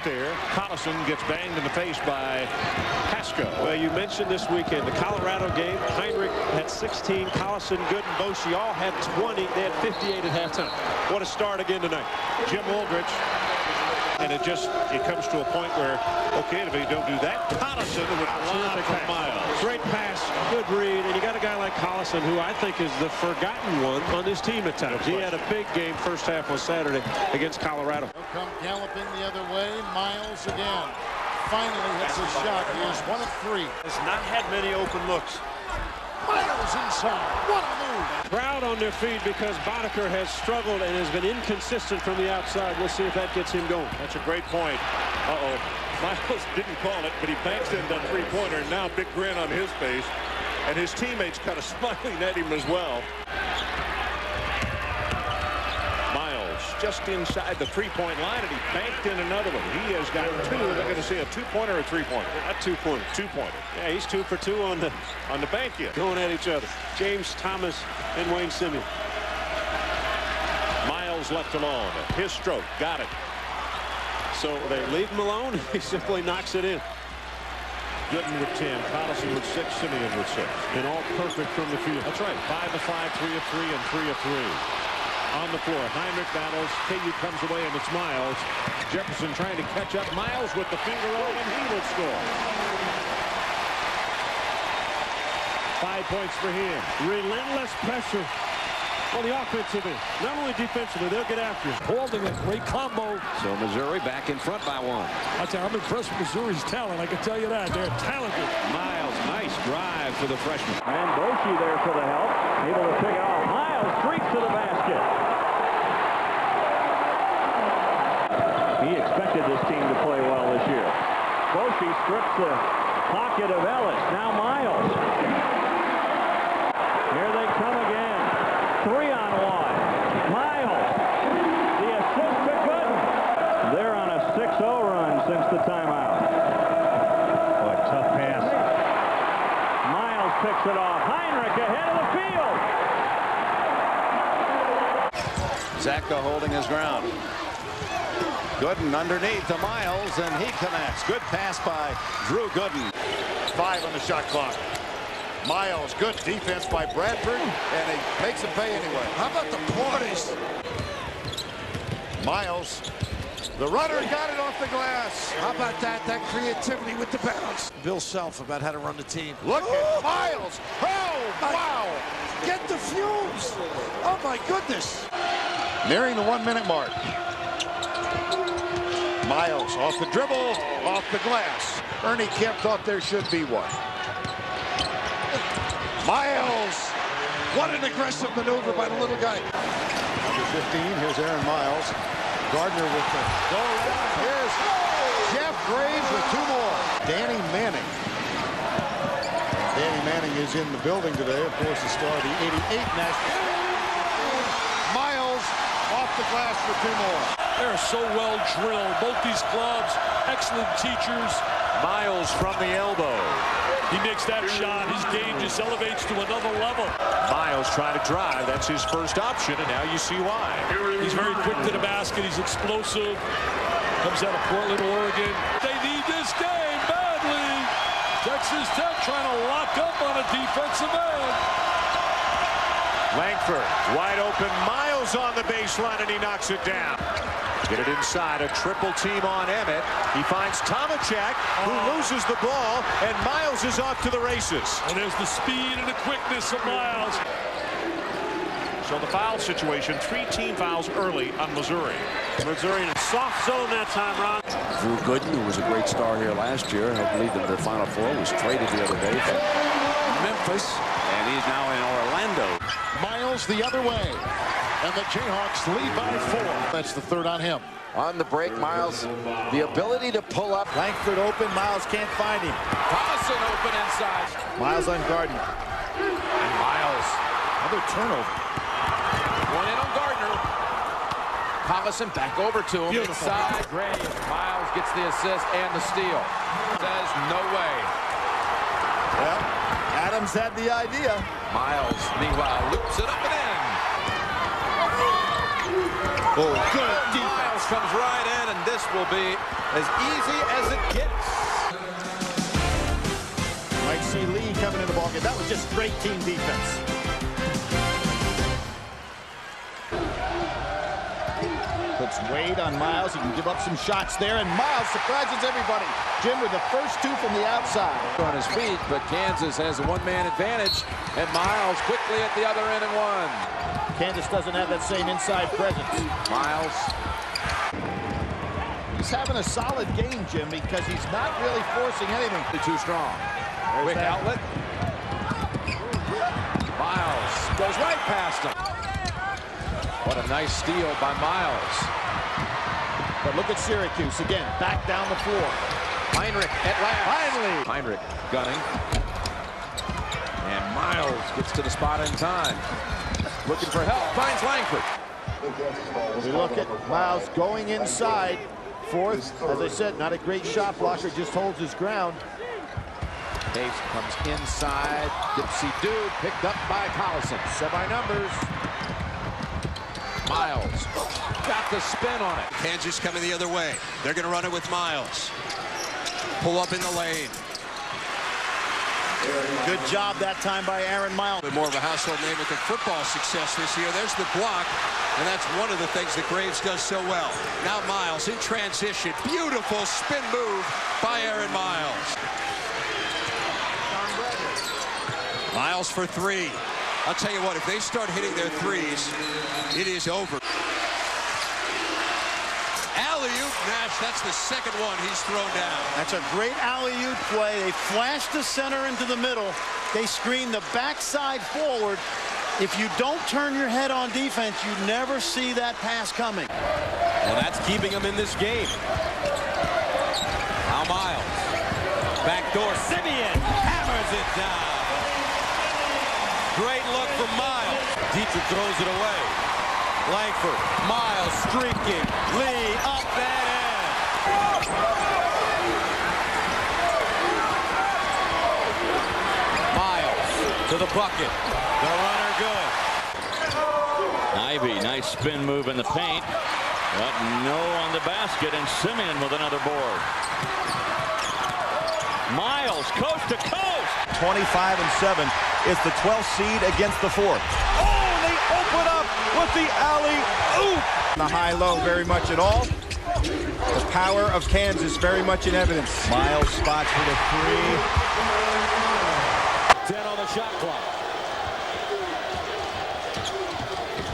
there. Collison gets banged in the face by Pasco. Well, you mentioned this weekend the Colorado game. Heinrich had 16. Collison, Gooden, Boschee all had 20. They had 58 at halftime. What a start again tonight. Jim Aldrich. And it comes to a point where, okay, if you don't do that, Collison would lob from Miles. Great pass, good read, and you got a guy like Collison, who I think is the forgotten one on this team at times. He had a big game first half on Saturday against Colorado. He'll come galloping the other way. Miles again. Finally hits a shot. He is 1 of 3. Has not had many open looks. Miles inside. What a move. Crowd on their feet because Boddicker has struggled and has been inconsistent from the outside. We'll see if that gets him going. That's a great point. Miles didn't call it, but he banks in that three-pointer, and now big grin on his face. And his teammates kind of smiling at him as well. Miles just inside the three-point line, and he banked in another one. He has got 2. They're going to see a two-pointer or a three-pointer? A two-pointer. Two-pointer. Yeah, he's 2 for 2 on the bank here. Going at each other. James Thomas and Wayne Simeon. Miles left alone. His stroke. Got it. So they leave him alone. He simply knocks it in. Gooden with 10. Collison with 6. Simeon with 6. And all perfect from the field. That's right. 5 of 5, 3 of 3, and 3 of 3. On the floor, Heinrich battles. KU comes away, and it's Miles. Jefferson trying to catch up. Miles with the finger roll, and he will score. 5 points for him. Relentless pressure on the offensive end. Not only defensively, they'll get after him. Holding a great combo. So Missouri back in front by 1. I'm impressed with Missouri's talent. I can tell you that. They're talented. Miles, nice drive for the freshman. And Boschee there for the help. Able to pick it off. Miles streaks to the basket. He expected this team to play well this year. Boschee strips the pocket of Ellis. Now Miles. Here they come again. 3-on-1. Miles. The assist to Gooden. They're on a 6-0 run since the timeout. Boy, tough pass. Miles picks it off. Heinrich ahead of the field. Zacko holding his ground. Gooden underneath to Miles, and he connects. Good pass by Drew Gooden. 5 on the shot clock. Miles, good defense by Bradford, and he makes him pay anyway. How about the poise? Miles, the runner got it off the glass. How about that? That creativity with the bounce. Bill Self about how to run the team. Look at Miles. Oh, wow. Get the fumes. Oh, my goodness. Nearing the 1-minute mark. Miles off the dribble, off the glass. Ernie Kemp thought there should be one. Miles, what an aggressive maneuver by the little guy. Number 15, here's Aaron Miles. Gardner with the go around. Here's Jeff Graves with 2 more. Danny Manning. Danny Manning is in the building today, of course, the star of the '88 national. Miles off the glass for 2 more. They're so well drilled. Both these clubs, excellent teachers. Miles from the elbow. He makes that shot. His game just elevates to another level. Miles trying to drive. That's his first option, and now you see why. He's very quick to the basket. He's explosive. Comes out of Portland, Oregon. They need this game badly. Texas Tech trying to lock up on a defensive end. Langford, wide open. Miles on the baseline, and he knocks it down. Get it inside, a triple team on Emmett. He finds Tomachak, who loses the ball, and Miles is off to the races. And there's the speed and the quickness of Miles. So the foul situation, 3 team fouls early on Missouri. Missouri in a soft zone that time, Ron. Drew Gooden, who was a great star here last year, helped lead them to the Final Four, was traded the other day from Memphis, and he's now in Orlando. Miles the other way. And the Jayhawks lead by 4. That's the 3rd on him. On the break, Miles, the ability to pull up. Langford open. Miles can't find him. Collison open inside. Miles on Gardner. And Miles. Another turnover. One in on Gardner. Collison back over to him. Beautiful. Inside. Graves. Miles gets the assist and the steal. Says no way. Well, Adams had the idea. Miles, meanwhile, loops it up and in. Oh, good defense. Miles comes right in, and this will be as easy as it gets. Might see Lee coming in the ballgame. That was just great team defense. Puts weight on Miles. He can give up some shots there, and Miles surprises everybody. Jim with the first two from the outside. On his feet, but Kansas has a one-man advantage, and Miles quickly at the other end and one. Kansas doesn't have that same inside presence. Miles. He's having a solid game, Jim, because he's not really forcing anything. Too strong. There's Quick that. outlet. Miles goes right past him. What a nice steal by Miles. But look at Syracuse again, back down the floor. Heinrich at last. Finally. Heinrich gunning. And Miles gets to the spot in time. Looking for help. Finds Langford. We look at Miles going inside. Fourth, as I said, not a great shot blocker, just holds his ground. Case comes inside. Dipsy Dude picked up by Collison. Semi-numbers. Miles got the spin on it. Kansas coming the other way. They're going to run it with Miles. Pull up in the lane. Good job that time by Aaron Miles. But more of a household name with the football success this year. There's the block, and that's one of the things that Graves does so well. Now Miles in transition. Beautiful spin move by Aaron Miles. Miles for three. I'll tell you what, if they start hitting their threes, it is over. Alley-oop, Nash, that's the second one he's thrown down. That's a great alley-oop play. They flash the center into the middle. They screen the backside forward. If you don't turn your head on defense, you never see that pass coming. And that's keeping him in this game. Now Miles. Backdoor. Simeon hammers it down. Great look from Miles. Dietrich throws it away. Langford. Miles streaking. Lee up that end. Miles to the bucket. The runner good. Ivy, nice spin move in the paint. But no on the basket, and Simeon with another board. Miles, coast to coast. 25-7. It's the 12th seed against the 4th. Oh, they open up with the alley-oop. The high-low very much at all. The power of Kansas very much in evidence. Miles spots for the three. 10 on the shot clock.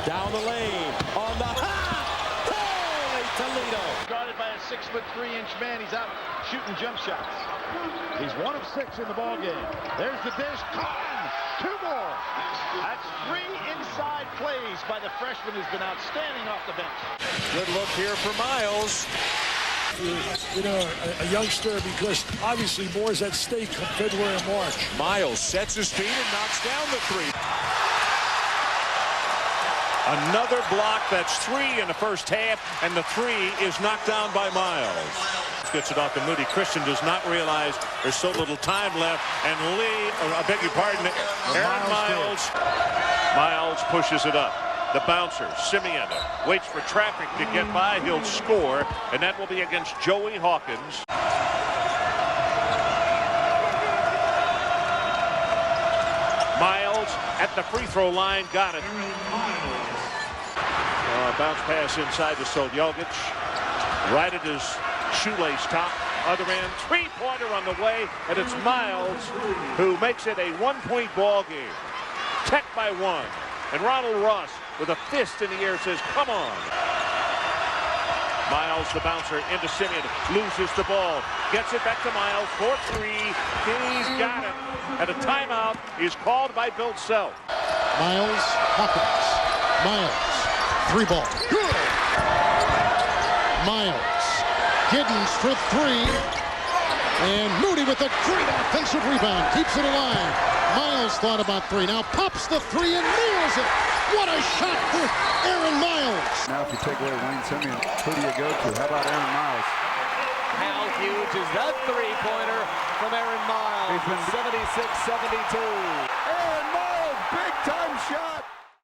Down the lane. On the holy Toledo. Guarded by a 6'3" man. He's out shooting jump shots. He's 1 of 6 in the ball game. There's the dish. Con! 2 more. That's 3 inside plays by the freshman who's been outstanding off the bench. Good look here for Miles. You know, a youngster, because obviously more is at stake come February and March. Miles sets his feet and knocks down the three. Another block. That's 3 in the first half, and the 3 is knocked down by Miles. Gets it off to Moody. Christian does not realize there's so little time left, and Lee, I beg your pardon, Aaron Miles pushes it up. The bouncer, Simeon, waits for traffic to get by. He'll score, and that will be against Joey Hawkins. Miles at the free throw line, got it. Bounce pass inside to Soljogic. Right at his shoelace top. Other end, three-pointer on the way, and it's Miles who makes it a one-point ball game. Tech by 1. And Ronald Ross with a fist in the air says, come on. Miles, the bouncer, into Simeon, loses the ball, gets it back to Miles for 3. He's got it. And a timeout is called by Bill Self. Miles, Hawkins. Miles, 3 ball. Good. Miles, Giddens for 3. And Moody with a great offensive rebound. Keeps it alive. Miles thought about 3. Now pops the 3 and nails it. What a shot for Aaron Miles. Now if you take away Wayne Simeon, who do you go to? How about Aaron Miles? How huge is that three-pointer from Aaron Miles? 76-72. Aaron Miles, big-time shot.